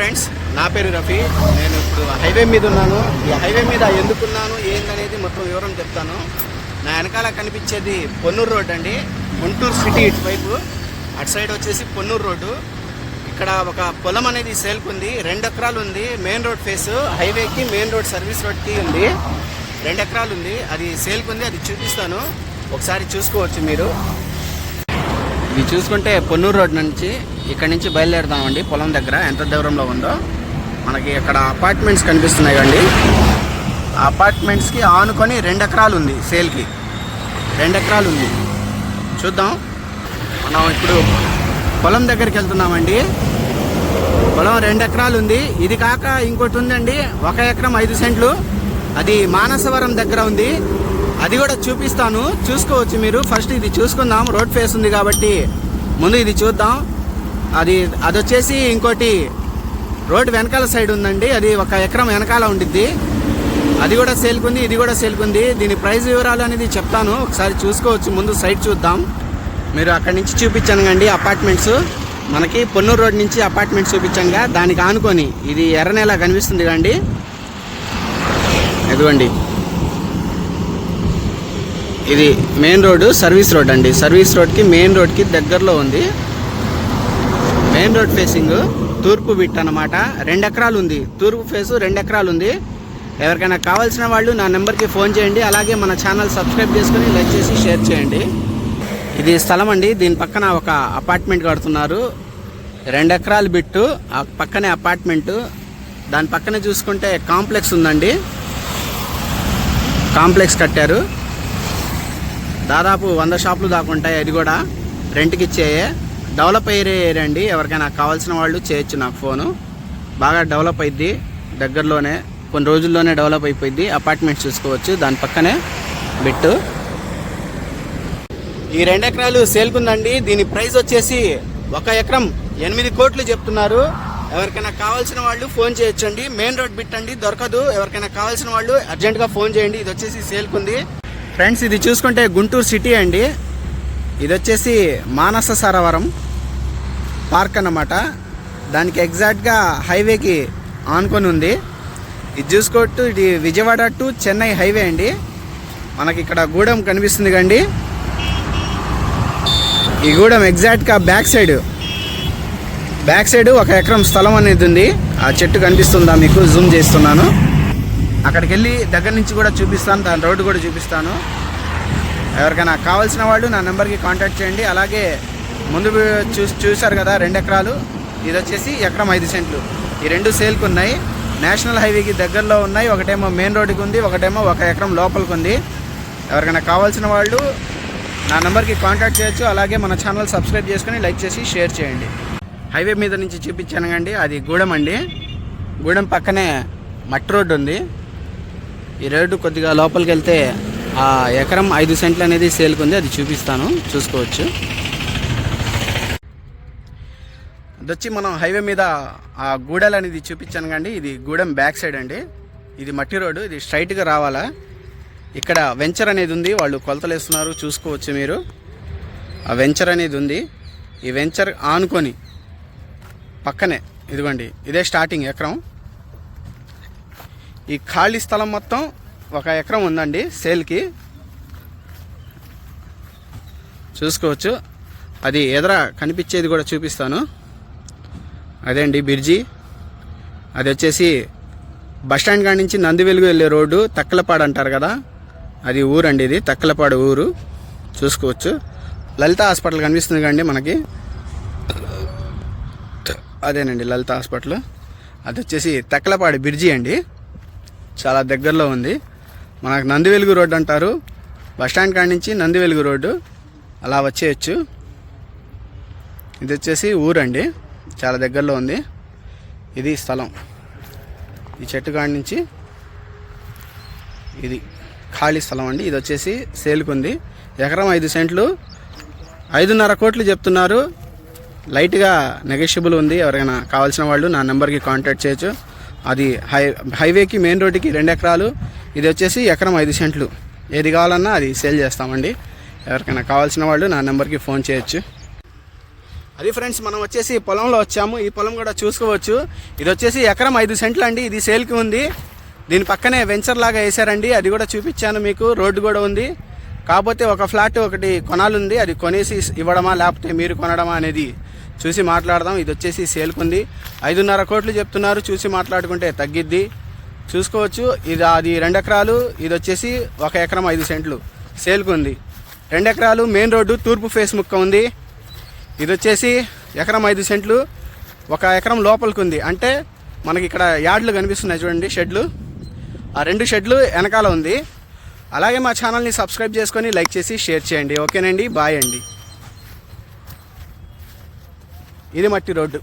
Friends, నా పేరు రఫీ. నేను ఇప్పుడు హైవే మీద ఉన్నాను. ఈ హైవే మీద ఎందుకున్నాను ఏందనేది మొత్తం వివరం చెప్తాను. నా వెనకాల కనిపించేది పొన్నూరు రోడ్ అండి. గుంటూరు సిటీ ఇటువైపు, అటు సైడ్ వచ్చేసి పొన్నూరు రోడ్డు. ఇక్కడ ఒక పొలం అనేది సేల్కి ఉంది. 2 ఎకరాలు ఉంది. మెయిన్ రోడ్ ఫేస్ హైవేకి, మెయిన్ రోడ్ సర్వీస్ రోడ్కి ఉంది. 2 ఎకరాలు ఉంది. అది సేల్కి ఉంది. అది చూపిస్తాను, ఒకసారి చూసుకోవచ్చు మీరు. ఇది చూసుకుంటే పొన్నూరు రోడ్ నుంచి ఇక్కడ నుంచి బయలుదేరుతామండి. పొలం దగ్గర ఎంత దూరంలో ఉందో మనకి అక్కడ అపార్ట్మెంట్స్ కనిపిస్తున్నాయి కండి. ఆ అపార్ట్మెంట్స్కి ఆనుకొని 2 ఎకరాలు ఉంది సేల్కి. 2 ఎకరాలు ఉంది. చూద్దాం. మనం ఇప్పుడు పొలం దగ్గరికి వెళ్తున్నామండి. పొలం 2 ఎకరాలు ఉంది. ఇది కాక ఇంకోటి ఉందండి, 1 ఎకరం 5 సెంట్లు. అది మానసవరం దగ్గర ఉంది. అది కూడా చూపిస్తాను, చూసుకోవచ్చు మీరు. ఫస్ట్ ఇది చూసుకుందాం. రోడ్ ఫేస్ ఉంది కాబట్టి ముందు ఇది చూద్దాం. అది వచ్చేసి ఇంకోటి రోడ్ వెనకాల సైడ్ ఉందండి. అది 1 ఎకరం వెనకాల ఉండిద్ది. అది కూడా సేల్కుంది, ఇది కూడా సేల్కుంది. దీని ప్రైస్ వివరాలు అనేది చెప్తాను, ఒకసారి చూసుకోవచ్చు. ముందు సైడ్ చూద్దాం. మీరు అక్కడి నుంచి చూపించాను కండి అపార్ట్మెంట్స్. మనకి పొన్నూరు రోడ్ నుంచి అపార్ట్మెంట్స్ చూపించానుగా, దానికి ఆనుకొని ఇది ఎర్రనేలా కనిపిస్తుంది కండి. ఇదిగోండి, ఇది మెయిన్ రోడ్డు, సర్వీస్ రోడ్ అండి. సర్వీస్ రోడ్కి మెయిన్ రోడ్కి దగ్గరలో ఉంది. మెయిన్ రోడ్ ఫేసింగ్ తూర్పు బిట్ అన్నమాట. 2 ఎకరాలు ఉంది. తూర్పు ఫేసు 2 ఎకరాలు ఉంది. ఎవరికైనా కావాల్సిన వాళ్ళు నా నెంబర్కి ఫోన్ చేయండి. అలాగే మన ఛానల్ సబ్స్క్రైబ్ చేసుకొని లైక్ చేసి షేర్ చేయండి. ఇది స్థలం అండి. దీని పక్కన ఒక అపార్ట్మెంట్ కడుతున్నారు. 2 ఎకరాల బిట్టు, ఆ పక్కనే అపార్ట్మెంటు. దాని పక్కనే చూసుకుంటే కాంప్లెక్స్ ఉందండి. కాంప్లెక్స్ కట్టారు. దాదాపు 100 షాపులు దాకా ఉంటాయి. అది కూడా రెంట్కి ఇచ్చేయే. డెవలప్ అయ్యే ఏరియా అండి. ఎవరికైనా కావాల్సిన వాళ్ళు చేయొచ్చు నాకు ఫోను. బాగా డెవలప్ అయ్యిద్ది. దగ్గరలోనే కొన్ని రోజుల్లోనే డెవలప్ అయిపోయింది. అపార్ట్మెంట్స్ చూసుకోవచ్చు. దాని పక్కనే బిట్టు. ఈ 2 ఎకరాలు సేల్కుందండి. దీని ప్రైస్ వచ్చేసి 1 ఎకరం 8 కోట్లు చెప్తున్నారు. ఎవరికైనా కావాల్సిన వాళ్ళు ఫోన్ చేయొచ్చండి. మెయిన్ రోడ్ బిట్ అండి, దొరకదు. ఎవరికైనా కావాల్సిన వాళ్ళు అర్జెంటుగా ఫోన్ చేయండి. ఇది వచ్చేసి సేల్కుంది. ఫ్రెండ్స్, ఇది చూసుకుంటే గుంటూరు సిటీ అండి. ఇది వచ్చేసి మానస సరోవరం పార్క్ అన్నమాట. దానికి ఎగ్జాక్ట్గా హైవేకి ఆనుకొని ఉంది. ఇది చూసుకోవచ్చు. ఇది విజయవాడ టు చెన్నై హైవే అండి. మనకి ఇక్కడ గూడెం కనిపిస్తుంది కండి. ఈ గూడెం ఎగ్జాక్ట్గా బ్యాక్ సైడ్ 1 ఎకరం స్థలం అనేది ఉంది. ఆ చెట్టు కనిపిస్తుందా మీకు? జూమ్ చేస్తున్నాను. అక్కడికి వెళ్ళి దగ్గర నుంచి కూడా చూపిస్తాను. దాని రోడ్డు కూడా చూపిస్తాను. ఎవరికైనా కావాల్సిన వాళ్ళు నా నెంబర్కి కాంటాక్ట్ చేయండి. అలాగే ముందు చూశారు కదా 2 ఎకరాలు. ఇది వచ్చేసి 1 ఎకరం 5 సెంట్లు. ఈ 2 సేల్కి ఉన్నాయి. నేషనల్ హైవేకి దగ్గరలో ఉన్నాయి. ఒకటేమో మెయిన్ రోడ్డుకి ఉంది, ఒకటేమో 1 ఎకరం లోపలికి ఉంది. ఎవరికైనా కావాల్సిన వాళ్ళు నా నెంబర్కి కాంటాక్ట్ చేయొచ్చు. అలాగే మన ఛానల్ సబ్స్క్రైబ్ చేసుకొని లైక్ చేసి షేర్ చేయండి. హైవే మీద నుంచి చూపించాను కండి. అది గూడెం అండి. గూడెం పక్కనే మట్టి రోడ్డు ఉంది. ఈ రోడ్డు కొద్దిగా లోపలికి వెళ్తే 1 ఎకరం 5 సెంట్లు అనేది సేల్కి ఉంది. అది చూపిస్తాను, చూసుకోవచ్చు. అదొచ్చి మనం హైవే మీద ఆ గూడెలు అనేది చూపించాను కండి. ఇది గూడెం బ్యాక్ సైడ్ అండి. ఇది మట్టి రోడ్డు. ఇది స్ట్రైట్గా రావాలా. ఇక్కడ వెంచర్ అనేది ఉంది. వాళ్ళు కొలతలు వేస్తున్నారు, చూసుకోవచ్చు మీరు. ఆ వెంచర్ అనేది ఉంది. ఈ వెంచర్ ఆనుకొని పక్కనే ఇదిగోండి, ఇదే స్టార్టింగ్ ఎకరం. ఈ ఖాళీ స్థలం మొత్తం 1 ఎకరం ఉందండి సేల్కి, చూసుకోవచ్చు. అది ఎదుర కనిపించేది కూడా చూపిస్తాను. అదే అండి బ్రిడ్జి. అది వచ్చేసి బస్టాండ్ కాడి నుంచి నందివెలుగు వెళ్ళే రోడ్డు. తక్కలపాడు అంటారు కదా, అది ఊరండి. ఇది తక్కలపాడు ఊరు, చూసుకోవచ్చు. లలిత హాస్పిటల్ కనిపిస్తుంది కండి మనకి. అదేనండి లలిత హాస్పిటల్. అది వచ్చేసి తక్కలపాడు బ్రిడ్జి అండి. చాలా దగ్గరలో ఉంది. మనకు నందివెలుగు రోడ్డు అంటారు. బస్టాండ్ కాడి నుంచి నందివెలుగు రోడ్డు అలా వచ్చేయచ్చు. ఇది వచ్చేసి ఊరండి, చాలా దగ్గరలో ఉంది. ఇది స్థలం. ఈ చెట్టు కాడి నుంచి ఇది ఖాళీ స్థలం అండి. ఇది వచ్చేసి సేల్కుంది. 1 ఎకరం 5 సెంట్లు, 5.5 కోట్లు చెప్తున్నారు. లైట్గా నెగోషియబుల్ ఉంది. ఎవరైనా కావాల్సిన వాళ్ళు నా నెంబర్కి కాంటాక్ట్ చేయొచ్చు. అది హైవేకి మెయిన్ రోడ్డుకి 2 ఎకరాలు. ఇది వచ్చేసి 1 ఎకరం 5 సెంట్లు. ఏది కావాలన్నా అది సేల్ చేస్తామండి. ఎవరికైనా కావాల్సిన వాళ్ళు నా నెంబర్కి ఫోన్ చేయొచ్చు. అది ఫ్రెండ్స్, మనం వచ్చేసి పొలంలో వచ్చాము. ఈ పొలం కూడా చూసుకోవచ్చు. ఇది వచ్చేసి ఎకరం 5 సెంట్లు అండి. ఇది సేల్కి ఉంది. దీని పక్కనే వెంచర్ లాగా వేసారండి, అది కూడా చూపించాను మీకు. రోడ్డు కూడా ఉంది. కాకపోతే ఒక ఫ్లాట్ ఒకటి కొనాలుంది, అది కొనేసి ఇవ్వడమా లేకపోతే మీరు కొనడమా అనేది చూసి మాట్లాడదాం. ఇది వచ్చేసి సేల్కుంది. 5.5 కోట్లు చెప్తున్నారు. చూసి మాట్లాడుకుంటే తగ్గిద్ది. చూసుకోవచ్చు. ఇది అది 2 ఎకరాలు, ఇది వచ్చేసి 1 ఎకరం 5 సెంట్లు సేల్కుంది. 2 ఎకరాలు మెయిన్ రోడ్డు, తూర్పు ఫేస్ ముక్క ఉంది. ఇది వచ్చేసి ఎకరం 5 సెంట్లు, 1 ఎకరం లోపలికి ఉంది. అంటే మనకి ఇక్కడ యార్డ్లు కనిపిస్తున్నాయి చూడండి, షెడ్లు. ఆ 2 షెడ్లు వెనకాల ఉంది. అలాగే మా ఛానల్ని సబ్స్క్రైబ్ చేసుకొని లైక్ చేసి షేర్ చేయండి. ఓకేనండి, బాయ్ అండి. ఇది మట్టి రోడ్డు.